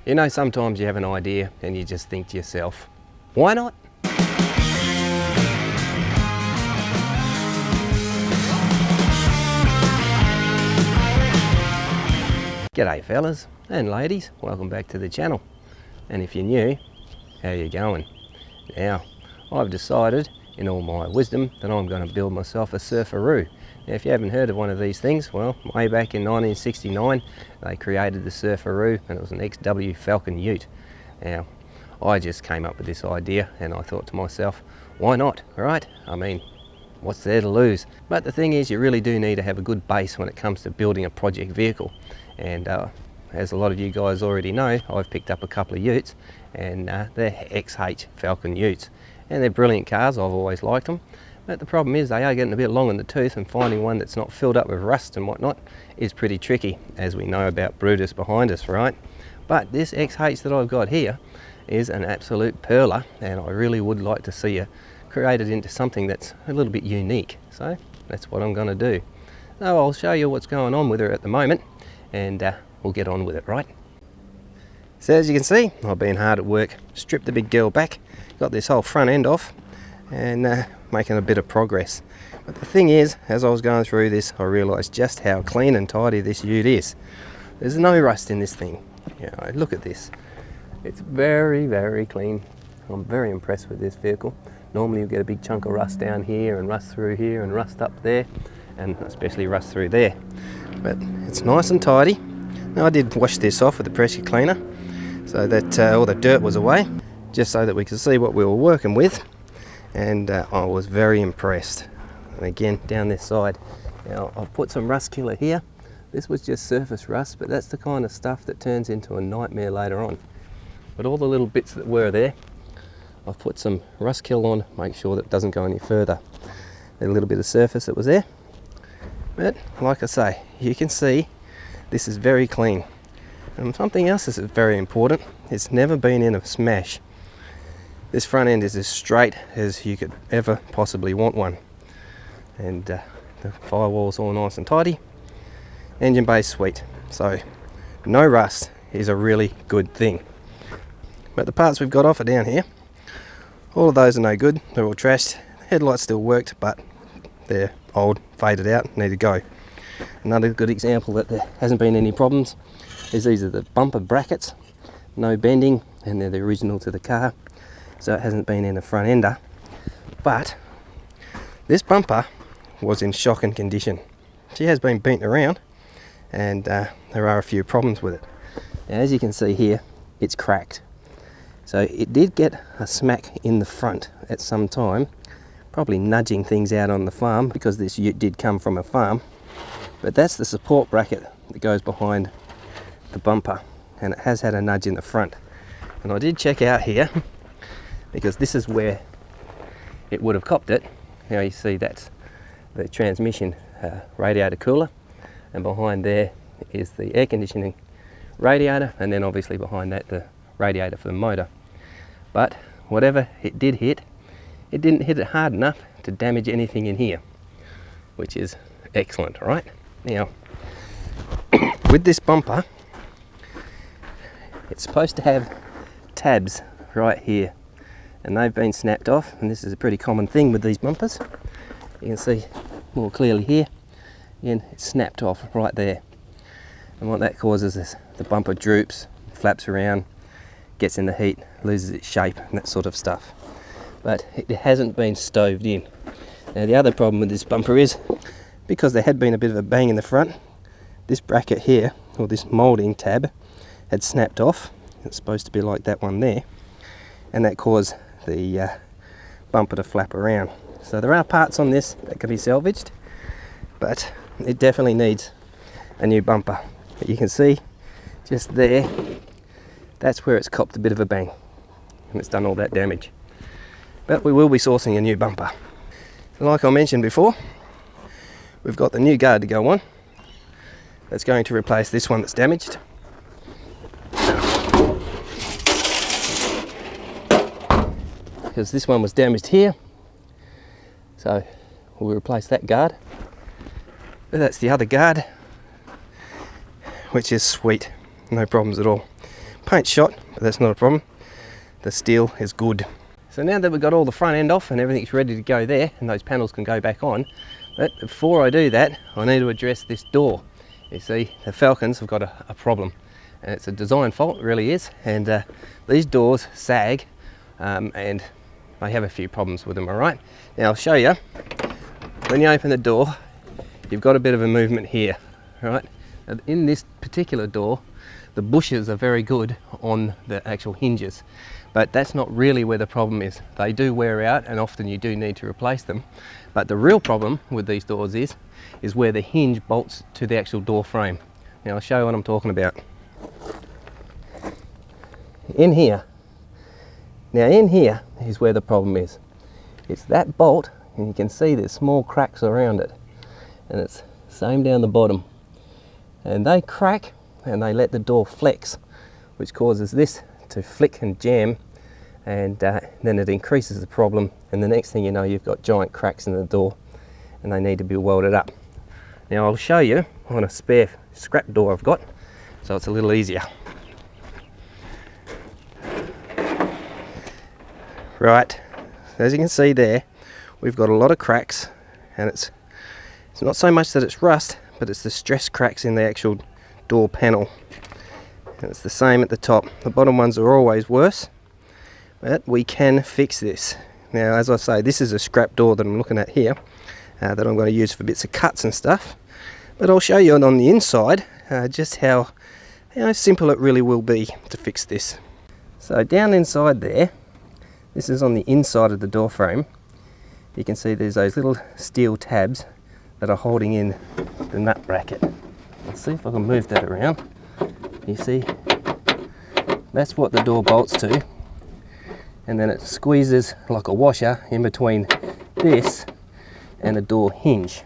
You know, sometimes you have an idea and you just think to yourself, why not? G'day fellas and ladies, welcome back to the channel. And if you're new, how you going? Now, I've decided in all my wisdom that I'm going to build myself a SurferRoo. Now, if you haven't heard of one of these things, well, way back in 1969 they created the SurferRoo, and it was an XH Falcon ute. Now, I just came up with this idea and I thought to myself, why not, right? I mean, what's there to lose? But the thing is, you really do need to have a good base when it comes to building a project vehicle. And as a lot of you guys already know, I've picked up a couple of utes, and they're XH Falcon utes. And they're brilliant cars, I've always liked them. But the problem is they are getting a bit long in the tooth, and finding one that's not filled up with rust and whatnot is pretty tricky, as we know about Brutus behind us, right? But this XH that I've got here is an absolute perler, and I really would like to see it created into something that's a little bit unique. So that's what I'm going to do. So I'll show you what's going on with her at the moment, and we'll get on with it, right? So as you can see, I've been hard at work, stripped the big girl back, got this whole front end off, and making a bit of progress. But the thing is, as I was going through this, I realised just how clean and tidy this ute is. There's no rust in this thing. You know, look at this. It's very, very clean. I'm very impressed with this vehicle. Normally you get a big chunk of rust down here and rust through here and rust up there, and especially rust through there. But it's nice and tidy. Now, I did wash this off with a pressure cleaner so that all the dirt was away, just so that we could see what we were working with. And I was very impressed. And again, down this side, now I've put some rust killer here. This was just surface rust, but that's the kind of stuff that turns into a nightmare later on. But all the little bits that were there, I've put some rust kill on, make sure that it doesn't go any further. There's a little bit of surface that was there. But like I say, you can see this is very clean. And something else that's very important, it's never been in a smash. This front end is as straight as you could ever possibly want one. And the firewall's all nice and tidy. Engine bay's sweet. So no rust is a really good thing. But the parts we've got off are down here. All of those are no good, they're all trashed. Headlights still worked, but they're old, faded out, need to go. Another good example that there hasn't been any problems is these are the bumper brackets. No bending, and they're the original to the car. So it hasn't been in a front ender. But this bumper was in shocking condition. She has been beaten around, and there are a few problems with it. Now, as you can see here, it's cracked. So it did get a smack in the front at some time, probably nudging things out on the farm, because this ute did come from a farm. But that's the support bracket that goes behind the bumper, and it has had a nudge in the front. And I did check out here, because this is where it would have copped it. Now you see that's the transmission radiator cooler, and behind there is the air conditioning radiator, and then obviously behind that the radiator for the motor. But whatever it did hit, it didn't hit it hard enough to damage anything in here, which is excellent, right? Now, with this bumper, it's supposed to have tabs right here, and they've been snapped off, and this is a pretty common thing with these bumpers. You can see more clearly here, and it's snapped off right there. And what that causes is the bumper droops, flaps around, gets in the heat, loses its shape, and that sort of stuff. But it hasn't been stoved in. Now, the other problem with this bumper is, because there had been a bit of a bang in the front, this bracket here, or this moulding tab, had snapped off. It's supposed to be like that one there, and that caused the bumper to flap around. So there are parts on this that can be salvaged, but it definitely needs a new bumper. But you can see just there, that's where it's copped a bit of a bang, and it's done all that damage. But we will be sourcing a new bumper. Like I mentioned before, we've got the new guard to go on. That's going to replace this one that's damaged. Because this one was damaged here, so we'll replace that guard. But that's the other guard, which is sweet, no problems at all. paint shot, but that's not a problem. The steel is good. So now that we've got all the front end off and everything's ready to go there, and those panels can go back on, but before I do that, I need to address this door. You see, the Falcons have got a problem, and it's a design fault, it really is, and these doors sag, and they have a few problems with them, all right? Now I'll show you. When you open the door, you've got a bit of a movement here, right? And in this particular door, the bushes are very good on the actual hinges, but that's not really where the problem is. They do wear out, and often you do need to replace them. But the real problem with these doors is where the hinge bolts to the actual door frame. Now I'll show you what I'm talking about. In here, now in here is where the problem is. It's that bolt, and you can see there's small cracks around it, and it's same down the bottom, and they crack and they let the door flex, which causes this to flick and jam, and then it increases the problem, and the next thing you know, you've got giant cracks in the door and they need to be welded up. Now I'll show you on a spare scrap door I've got, so it's a little easier. Right, as you can see there, we've got a lot of cracks, and it's not so much that it's rust, but it's the stress cracks in the actual door panel. And it's the same at the top. The bottom ones are always worse, but we can fix this. Now, as I say, this is a scrap door that I'm looking at here, that I'm going to use for bits of cuts and stuff. But I'll show you on the inside just how simple it really will be to fix this. So down inside there, this is on the inside of the door frame. You can see there's those little steel tabs that are holding in the nut bracket. Let's see if I can move that around. You see, that's what the door bolts to, and then it squeezes like a washer in between this and the door hinge.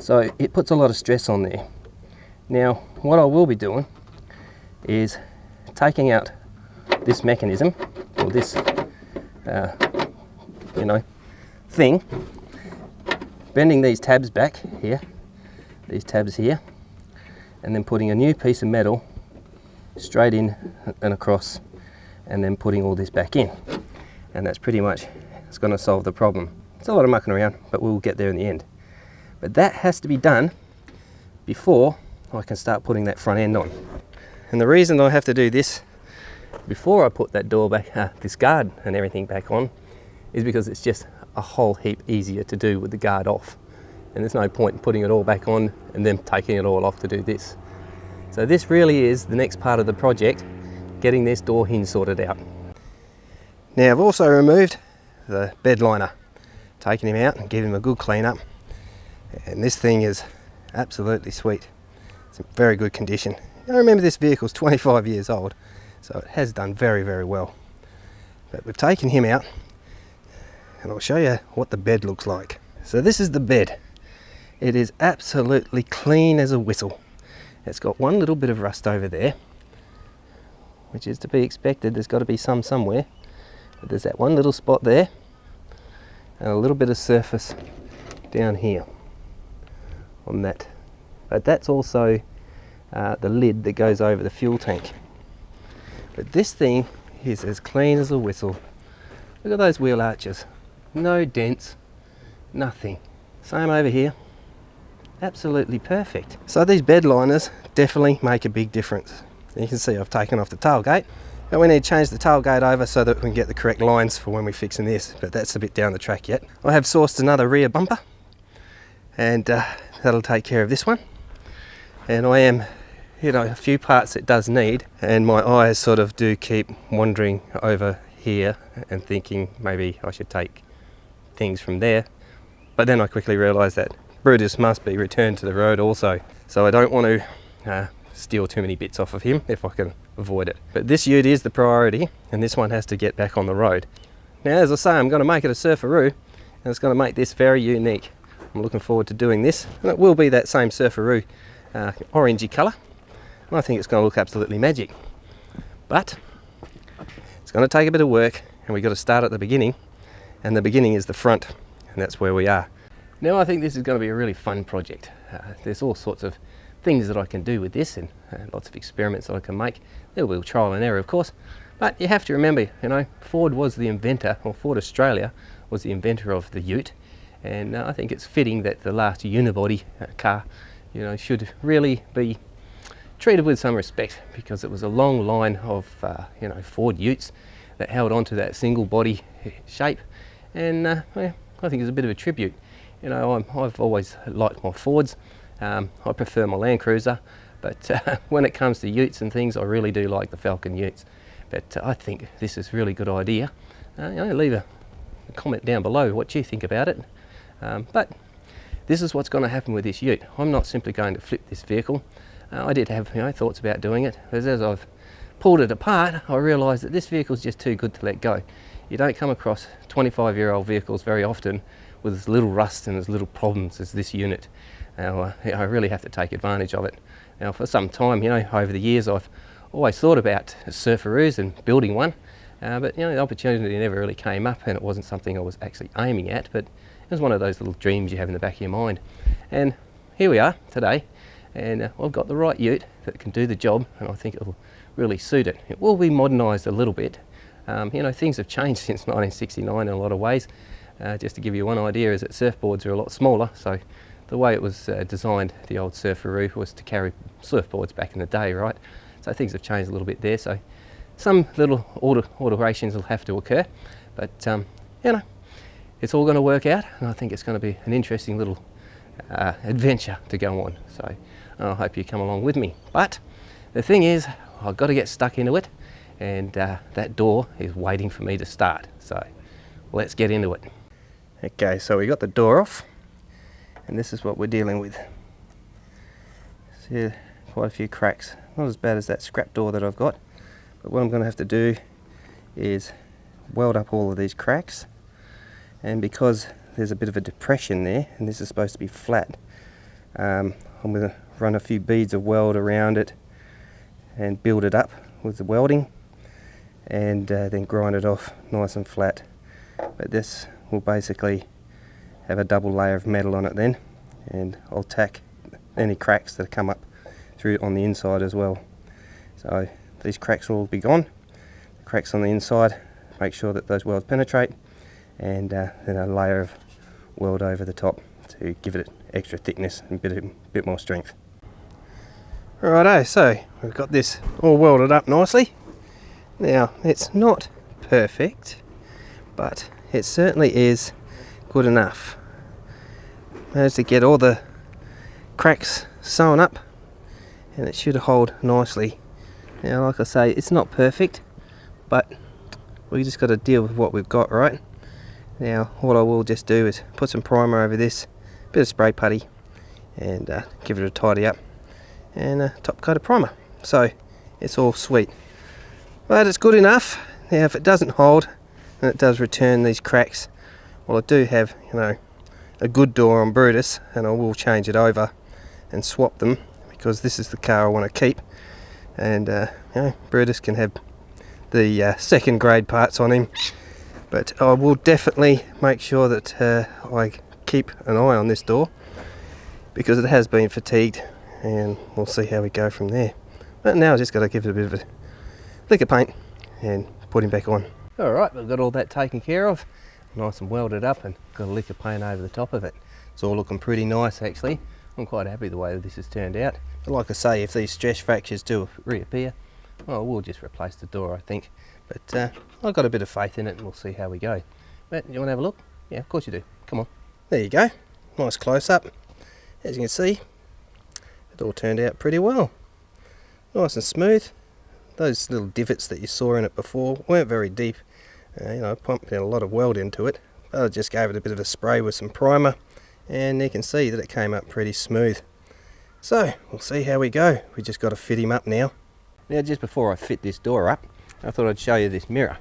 So it puts a lot of stress on there. Now, what I will be doing is taking out this mechanism, or this thing, bending these tabs back here, these tabs here, and then putting a new piece of metal straight in and across, and then putting all this back in, and that's pretty much, it's going to solve the problem. It's a lot of mucking around, but we'll get there in the end. But that has to be done before I can start putting that front end on. And the reason I have to do this before I put that door back, this guard and everything back on, is because it's just a whole heap easier to do with the guard off. And there's no point in putting it all back on and then taking it all off to do this. So this really is the next part of the project, getting this door hinge sorted out. Now I've also removed the bed liner, taken him out and given him a good clean up. And this thing is absolutely sweet. It's in very good condition. I remember this vehicle's 25 years old, so it has done very, very well. But we've taken him out, and I'll show you what the bed looks like. So this is the bed. It is absolutely clean as a whistle. It's got one little bit of rust over there, which is to be expected. There's got to be some somewhere. But there's that one little spot there, and a little bit of surface down here on that. But that's also the lid that goes over the fuel tank. But this thing is as clean as a whistle. Look at those wheel arches. No dents, nothing. Same over here. Absolutely perfect. So these bed liners definitely make a big difference. You can see I've taken off the tailgate, but we need to change the tailgate over so that we can get the correct lines for when we're fixing this, but that's a bit down the track yet. I have sourced another rear bumper, and that'll take care of this one. And I am, a few parts it does need, and my eyes sort of do keep wandering over here and thinking maybe I should take things from there. But then I quickly realised that Brutus must be returned to the road also. So I don't want to steal too many bits off of him if I can avoid it. But this ute is the priority, and this one has to get back on the road. Now, as I say, I'm going to make it a SurferRoo, and it's going to make this very unique. I'm looking forward to doing this, and it will be that same SurferRoo orangey colour, and I think it's going to look absolutely magic. But it's going to take a bit of work, and we've got to start at the beginning, and the beginning is the front, and that's where we are. Now I think this is going to be a really fun project. There's all sorts of things that I can do with this, and lots of experiments that I can make. There will be trial and error, of course, but you have to remember, you know, Ford was the inventor, or Ford Australia was the inventor of the ute, and I think it's fitting that the last unibody car, you know, should really be treated with some respect, because it was a long line of you know, Ford utes that held on to that single body shape, and well, I think it's a bit of a tribute. You know, I've always liked my Fords. I prefer my Land Cruiser, but when it comes to utes and things, I really do like the Falcon utes. But I think this is a really good idea. You know, leave a comment down below what you think about it. But this is what's going to happen with this ute. I'm not simply going to flip this vehicle. I did have, you know, thoughts about doing it, but as I've pulled it apart, I realised that this vehicle is just too good to let go. You don't come across 25-year-old vehicles very often with as little rust and as little problems as this unit. Now, I really have to take advantage of it. Now, for some time, you know, over the years, I've always thought about SurferRoos and building one, but you know, the opportunity never really came up, and it wasn't something I was actually aiming at, but it was one of those little dreams you have in the back of your mind. And here we are today, and I've got the right ute that can do the job, and I think it'll really suit it. It will be modernised a little bit. You know, things have changed since 1969 in a lot of ways. Just to give you one idea, is that surfboards are a lot smaller, so the way it was designed, the old SurferRoo, was to carry surfboards back in the day, right? So things have changed a little bit there, so some little alterations will have to occur, but you know, it's all going to work out, and I think it's going to be an interesting little adventure to go on. So I hope you come along with me. But the thing is, I've got to get stuck into it, and that door is waiting for me to start. So let's get into it. Okay, so we got the door off, and this is what we're dealing with. See, quite a few cracks. Not as bad as that scrap door that I've got, but what I'm going to have to do is weld up all of these cracks, and because there's a bit of a depression there, and this is supposed to be flat, I'm going to run a few beads of weld around it and build it up with the welding, and then grind it off nice and flat. But this will basically have a double layer of metal on it then, and I'll tack any cracks that come up through on the inside as well. So these cracks will all be gone. The cracks on the inside, make sure that those welds penetrate, and then a layer of weld over the top to give it extra thickness and a bit more strength. Righto, so we've got this all welded up nicely. Now, it's not perfect, but it certainly is good enough. Managed to get all the cracks sewn up, and it should hold nicely. Now, like I say, it's not perfect, but we just got to deal with what we've got, right? Now, what I will just do is put some primer over this, a bit of spray putty, and give it a tidy up, and a top coat of primer. So it's all sweet, but it's good enough. Now, if it doesn't hold and it does return these cracks, well, I do have, you know, a good door on Brutus, and I will change it over and swap them, because this is the car I want to keep, and you know, Brutus can have the second grade parts on him, but I will definitely make sure that I keep an eye on this door, because it has been fatigued, and we'll see how we go from there. But now I've just got to give it a bit of a lick of paint and put him back on. Alright, we've got all that taken care of, nice and welded up, and got a lick of paint over the top of it. It's all looking pretty nice actually. I'm quite happy the way this has turned out. But like I say, if these stress fractures do reappear, well, we'll just replace the door, I think. But I've got a bit of faith in it, and we'll see how we go. But you want to have a look? Yeah, of course you do. Come on. There you go. Nice close up. As you can see, it all turned out pretty well. Nice and smooth. Those little divots that you saw in it before weren't very deep. You know, I pumped in a lot of weld into it, but I just gave it a bit of a spray with some primer, and you can see that it came up pretty smooth. So we'll see how we go. We just got to fit him up now. Now, just before I fit this door up, I thought I'd show you this mirror.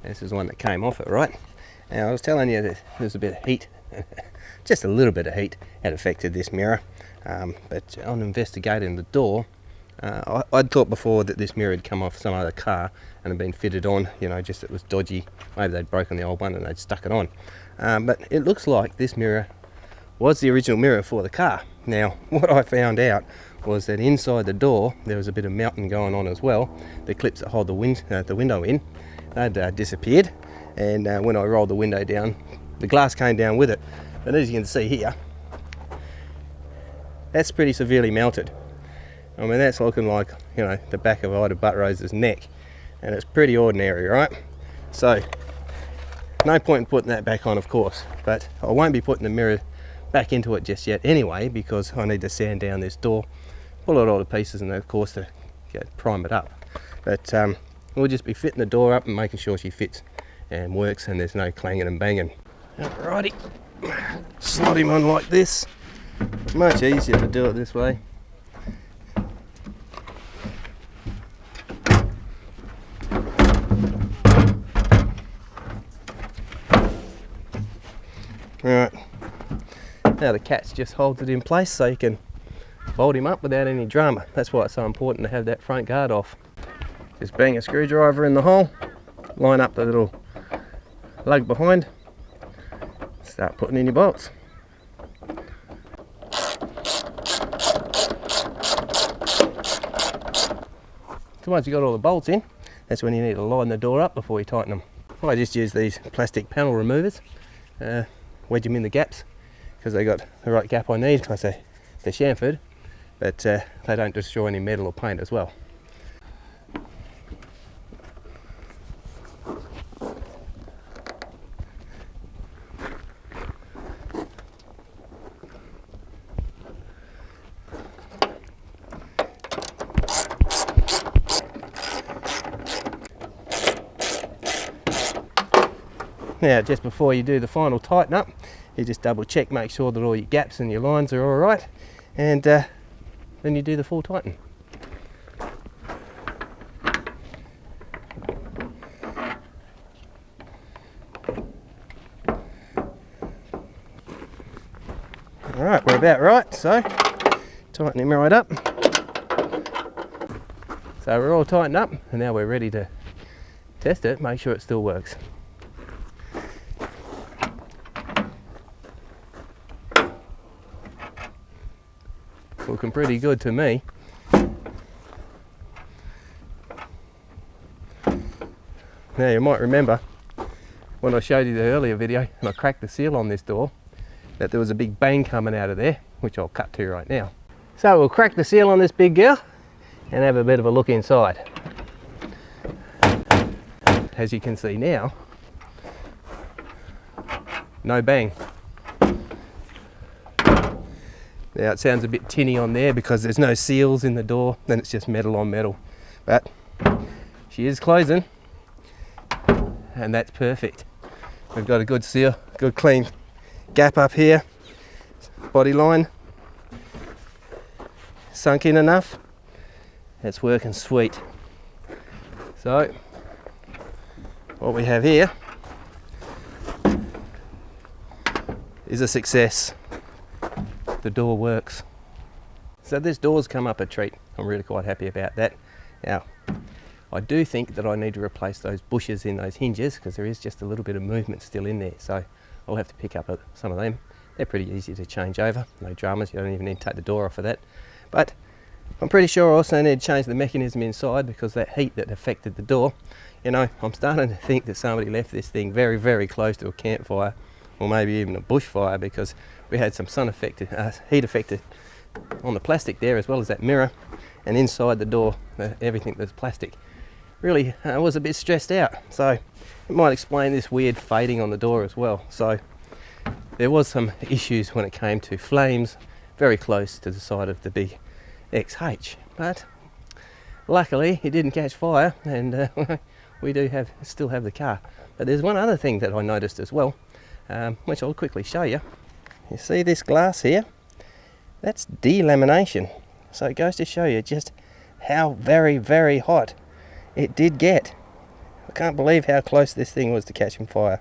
This is one that came off it, right? Now, I was telling you that there's a bit of heat, just a little bit of heat had affected this mirror, but on investigating the door, I'd thought before that this mirror had come off some other car and had been fitted on, you know, just it was dodgy. Maybe they'd broken the old one and they'd stuck it on. But it looks like this mirror was the original mirror for the car, Now, what I found out was that inside the door there was a bit of melting going on as well. The clips that hold the window in, they'd disappeared, and when I rolled the window down, the glass came down with it. But as you can see here, that's pretty severely melted. I mean, that's looking like, you know, the back of Ida Buttrose's neck, and it's pretty ordinary, right? So, no point in putting that back on, of course, but I won't be putting the mirror back into it just yet anyway, because I need to sand down this door, pull it all to pieces, and of course to prime it up. But we'll just be fitting the door up and making sure she fits and works and there's no clanging and banging. Alrighty, slot him on like this. Much easier to do it this way. Right, now the catch just holds it in place so you can bolt him up without any drama. That's why it's so important to have that front guard off. Just bang a screwdriver in the hole, line up the little lug behind, start putting in your bolts. So once you've got all the bolts in, that's when you need to line the door up before you tighten them. I just use these plastic panel removers, wedge them in the gaps, because they got the right gap I need, because they're chamfered, but they don't destroy any metal or paint as well. Now, just before you do the final tighten up, you just double check, make sure that all your gaps and your lines are all right, and then you do the full tighten. Alright, we're about right, so tighten him right up. So we're all tightened up, and now we're ready to test it, make sure it still works. Looking pretty good to me. Now you might remember when I showed you the earlier video and I cracked the seal on this door, that there was a big bang coming out of there, which I'll cut to right now. So we'll crack the seal on this big girl and have a bit of a look inside. As you can see now, no bang. Now it sounds a bit tinny on there because there's no seals in the door, then it's just metal on metal. But she is closing, and that's perfect. We've got a good seal, good clean gap up here, body line sunk in enough. It's working sweet. So what we have here is a success. The door works. So this door's come up a treat. I'm really quite happy about that. Now, I do think that I need to replace those bushes in those hinges, because there is just a little bit of movement still in there. So I'll have to pick up some of them. They're pretty easy to change over. No dramas, you don't even need to take the door off for that. But I'm pretty sure I also need to change the mechanism inside, because that heat that affected the door, you know, I'm starting to think that somebody left this thing very, very close to a campfire, or maybe even a bushfire, because we had some heat affected on the plastic there, as well as that mirror, and inside the door, everything that's plastic. Really, I was a bit stressed out, so it might explain this weird fading on the door as well. So there was some issues when it came to flames very close to the side of the big XH, but luckily it didn't catch fire, and we still have the car. But there's one other thing that I noticed as well, which I'll quickly show you. You see this glass here? That's delamination. So it goes to show you just how very, very hot it did get. I can't believe how close this thing was to catching fire.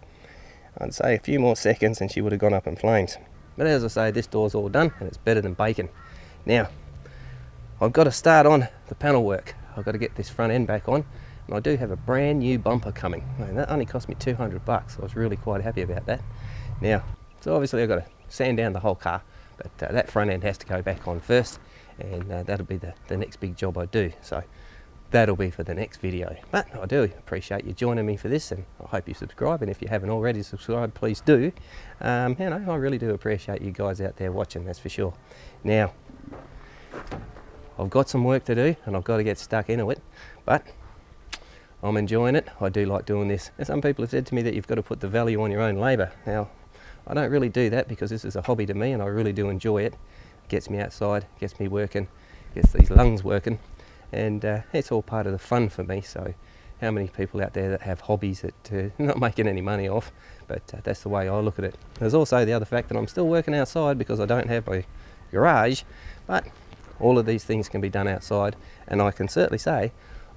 I'd say a few more seconds and she would have gone up in flames. But as I say, this door's all done and it's better than bacon. Now, I've got to start on the panel work. I've got to get this front end back on, and I do have a brand new bumper coming. And that only cost me $200. I was really quite happy about that. Now, so obviously I've got to sand down the whole car, But that front end has to go back on first, and that'll be the next big job I do. So that'll be for the next video. But I do appreciate you joining me for this, and I hope you subscribe, and if you haven't already subscribed, please do. You know, I really do appreciate you guys out there watching, that's for sure. Now, I've got some work to do and I've got to get stuck into it, but I'm enjoying it. I do like doing this. And some people have said to me that you've got to put the value on your own labour. Now, I don't really do that because this is a hobby to me and I really do enjoy it. It gets me outside, gets me working, gets these lungs working, and it's all part of the fun for me. So how many people out there that have hobbies that not making any money off, but that's the way I look at it. There's also the other fact that I'm still working outside because I don't have my garage, but all of these things can be done outside, and I can certainly say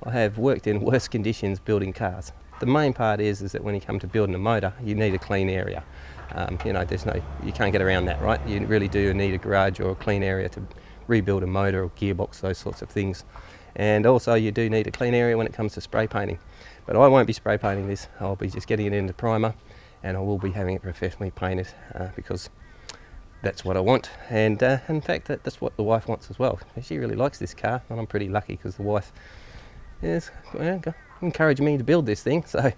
I have worked in worse conditions building cars. The main part is that when you come to building a motor, you need a clean area. You know, you can't get around that, right? You really do need a garage or a clean area to rebuild a motor or gearbox, those sorts of things. And also you do need a clean area when it comes to spray painting. But I won't be spray painting this. I'll be just getting it into primer, and I will be having it professionally painted because that's what I want. And in fact, that's what the wife wants as well. She really likes this car, and I'm pretty lucky because the wife is encouraging me to build this thing. So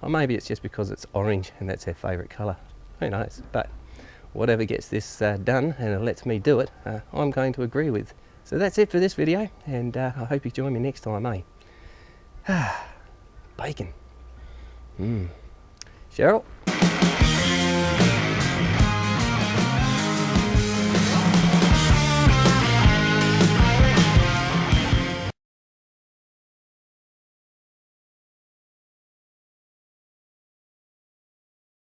or maybe it's just because it's orange and that's her favourite colour. Who knows? But whatever gets this done and it lets me do it, I'm going to agree with. So that's it for this video, and I hope you join me next time, eh? Bacon. Cheryl?